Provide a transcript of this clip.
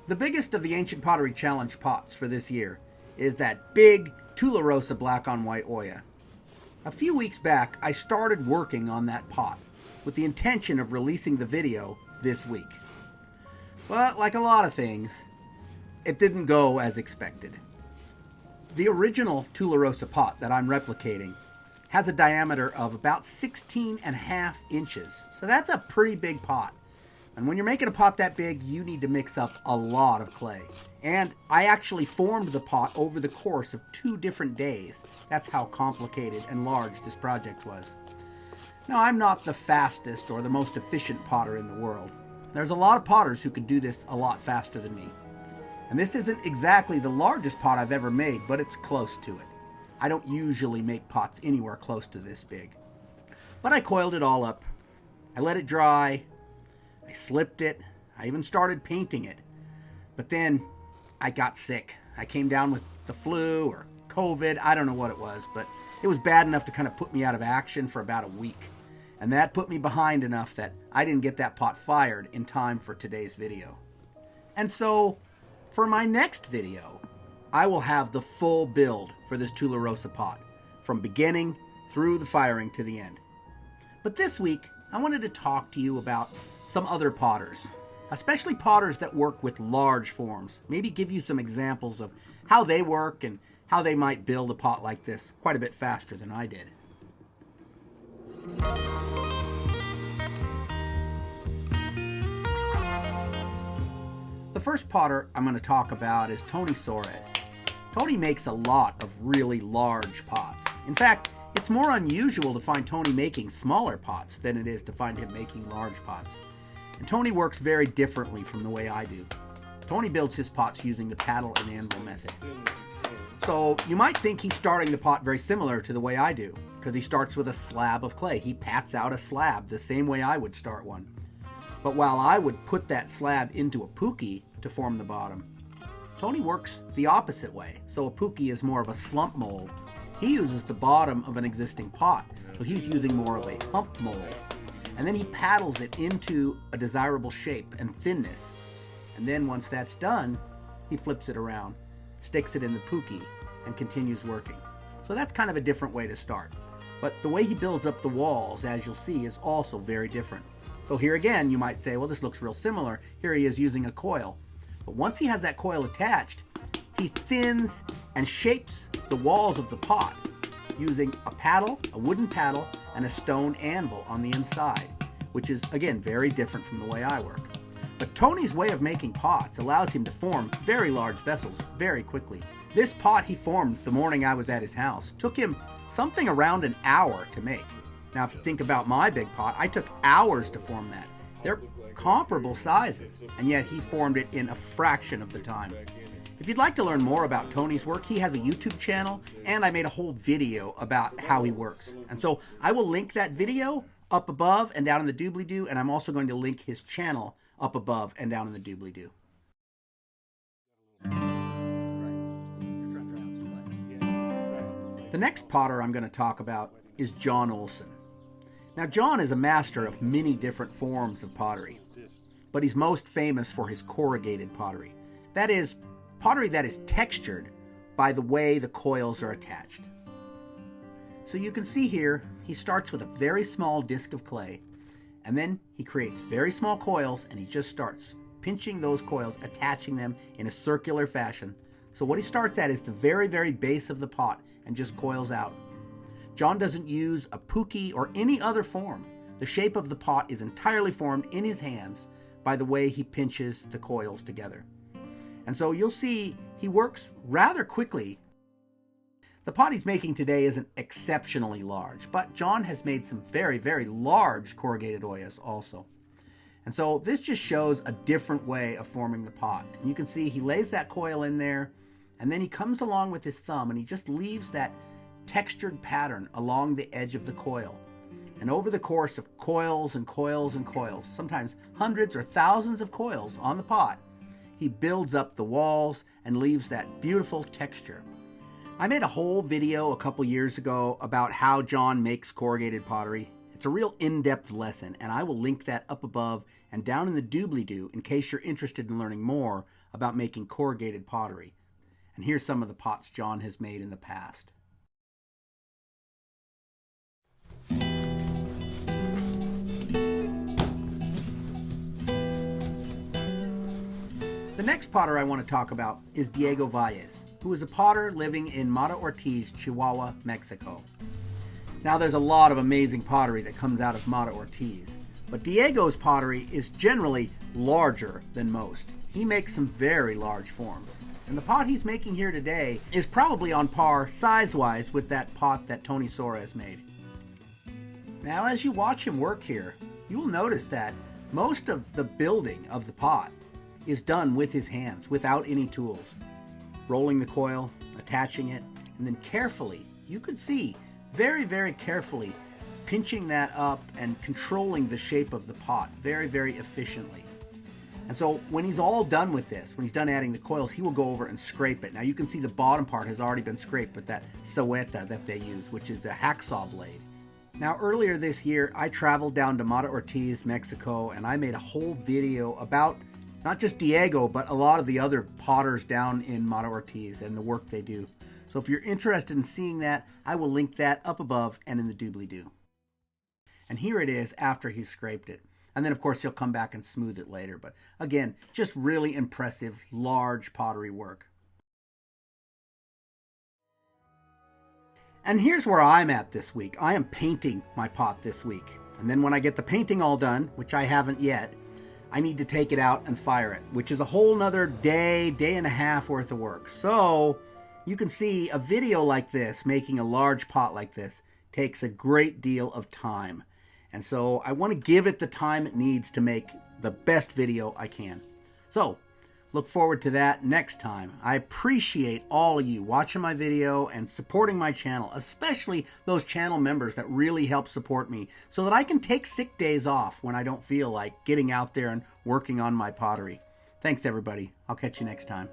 The biggest of the Ancient Pottery Challenge pots for this year is that big Tularosa black on white Oya. A few weeks back, I started working on that pot with the intention of releasing the video this week. But like a lot of things, it didn't go as expected. The original Tularosa pot that I'm replicating has a diameter of about 16.5 inches. So that's a pretty big pot. And when you're making a pot that big, you need to mix up a lot of clay. And I actually formed the pot over the course of 2 different days. That's how complicated and large this project was. Now, I'm not the fastest or the most efficient potter in the world. There's a lot of potters who could do this a lot faster than me. And this isn't exactly the largest pot I've ever made, but it's close to it. I don't usually make pots anywhere close to this big. But I coiled it all up. I let it dry. I slipped it. I even started painting it. But then I got sick. I came down with the flu or COVID. I don't know what it was, but it was bad enough to kind of put me out of action for about a week. And that put me behind enough that I didn't get that pot fired in time for today's video. And so for my next video, I will have the full build for this Tularosa pot, from beginning through the firing to the end. But this week, I wanted to talk to you about some other potters, especially potters that work with large forms. Maybe give you some examples of how they work and how they might build a pot like this quite a bit faster than I did. The first potter I'm going to talk about is Tony Sorz. Tony makes a lot of really large pots. In fact, it's more unusual to find Tony making smaller pots than it is to find him making large pots. And Tony works very differently from the way I do. Tony builds his pots using the paddle and anvil method. So you might think he's starting the pot very similar to the way I do, because he starts with a slab of clay. He pats out a slab the same way I would start one. But while I would put that slab into a puki to form the bottom, Tony works the opposite way. So a puki is more of a slump mold. He uses the bottom of an existing pot, so he's using more of a hump mold. And then he paddles it into a desirable shape and thinness. And then once that's done, he flips it around, sticks it in the puki, and continues working. So that's kind of a different way to start. But the way he builds up the walls, as you'll see, is also very different. So here again, you might say, well, this looks real similar. Here he is using a coil. But once he has that coil attached, he thins and shapes the walls of the pot using a paddle, a wooden paddle, and a stone anvil on the inside, which is, again, very different from the way I work. But Tony's way of making pots allows him to form very large vessels very quickly. This pot he formed the morning I was at his house took him something around an hour to make. Now, if you think about my big pot, I took hours to form that. They're comparable sizes, and yet he formed it in a fraction of the time. If you'd like to learn more about Tony's work, he has a YouTube channel, and I made a whole video about how he works. And so I will link that video up above and down in the doobly-doo, and I'm also going to link his channel up above and down in the doobly-doo. The next potter I'm going to talk about is John Olson. Now, John is a master of many different forms of pottery, but he's most famous for his corrugated pottery. That is, pottery that is textured by the way the coils are attached. So you can see here, he starts with a very small disc of clay, and then he creates very small coils, and he just starts pinching those coils, attaching them in a circular fashion. So what he starts at is the very, very base of the pot and just coils out. John doesn't use a puki or any other form. The shape of the pot is entirely formed in his hands by the way he pinches the coils together. And so you'll see he works rather quickly. The pot he's making today isn't exceptionally large, but John has made some very, very large corrugated Oyas also. And so this just shows a different way of forming the pot. And you can see he lays that coil in there, and then he comes along with his thumb and he just leaves that textured pattern along the edge of the coil. And over the course of coils and coils and coils, sometimes hundreds or thousands of coils on the pot, he builds up the walls and leaves that beautiful texture. I made a whole video a couple years ago about how John makes corrugated pottery. It's a real in-depth lesson, and I will link that up above and down in the doobly-doo in case you're interested in learning more about making corrugated pottery. And here's some of the pots John has made in the past. The next potter I want to talk about is Diego Valles, who is a potter living in Mata Ortiz, Chihuahua, Mexico. Now there's a lot of amazing pottery that comes out of Mata Ortiz, but Diego's pottery is generally larger than most. He makes some very large forms, and the pot he's making here today is probably on par size-wise with that pot that Tony Sorz made. Now as you watch him work here, you will notice that most of the building of the pot is done with his hands, without any tools. Rolling the coil, attaching it, and then carefully, you could see, very, very carefully, pinching that up and controlling the shape of the pot very, very efficiently. And so when he's all done with this, when he's done adding the coils, he will go over and scrape it. Now you can see the bottom part has already been scraped with that saweta that they use, which is a hacksaw blade. Now earlier this year, I traveled down to Mata Ortiz, Mexico, and I made a whole video about not just Diego, but a lot of the other potters down in Mata Ortiz and the work they do. So if you're interested in seeing that, I will link that up above and in the doobly-doo. And here it is after he's scraped it. And then of course he'll come back and smooth it later. But again, just really impressive, large pottery work. And here's where I'm at this week. I am painting my pot this week. And then when I get the painting all done, which I haven't yet, I need to take it out and fire it, which is a whole nother day and a half worth of work. So you can see a video like this, making a large pot like this, takes a great deal of time. And so I want to give it the time it needs to make the best video I can. So look forward to that next time. I appreciate all of you watching my video and supporting my channel, especially those channel members that really help support me so that I can take sick days off when I don't feel like getting out there and working on my pottery. Thanks everybody. I'll catch you next time.